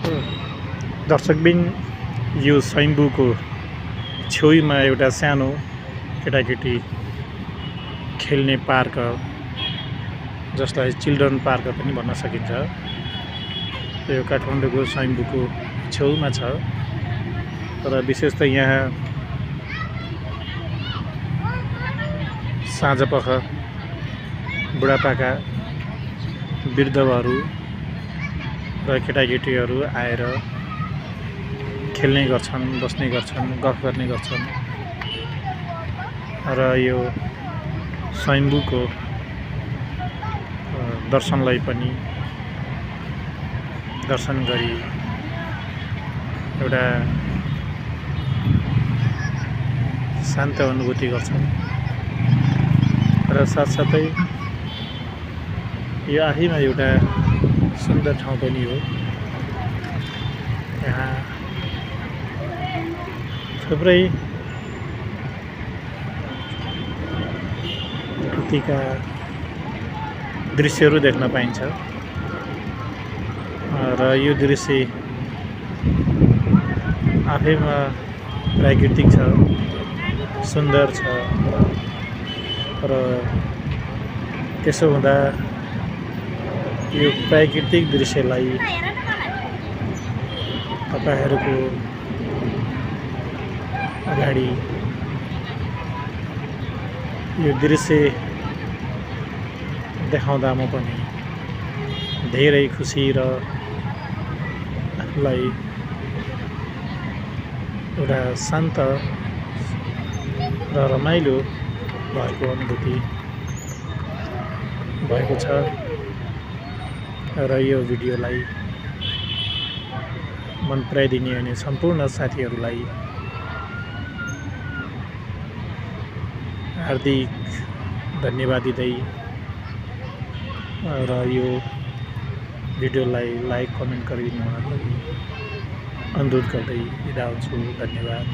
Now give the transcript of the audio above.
दर्शकबिन यो स्वयम्भूको छेउमा एउटा सानो केटाकेटी खेल्ने पार्क जसलाई चिल्ड्रन पार्क पनि भन्न सकिन्छ। यो काठमाडौँको स्वयम्भूको छेउमा छ। तर विशेष त यहाँ साँझपख बुढापाका वृद्धहरू र केटाकेटीहरू आएर खेल्ने गर्छन्, बस्ने गर्छन्, गफ गर्ने गर्छन् र यो स्वयम्भूको दर्शनलाई पनि दर्शन गरी एउटा शान्त अनुभूति गर्छन् र साथसाथै यो आफैमा एउटा सुन्दर ठाउँ पनि हो। यहाँ थुप्रै प्रकृतिका दृश्यहरू देख्न पाइन्छ र यो दृश्य आफैमा प्राकृतिक छ, सुन्दर छ र त्यसो हुँदा यो प्राकृतिक दृश्यलाई तपाईहरुको अगाडि यो दृश्य देखाउँदा म पनि धेरै खुसी र आफूलाई एउटा शान्त र रमाइलो भएको अनुभूति भएको छ र यो भिडियोलाई मन पराइदिने अनि सम्पूर्ण साथीहरूलाई हार्दिक धन्यवाद दिँदै र यो भिडियोलाई लाइक कमेन्ट गरिदिनु हुन अनुरोध गर्दै बिदा हुन्छु। धन्यवाद।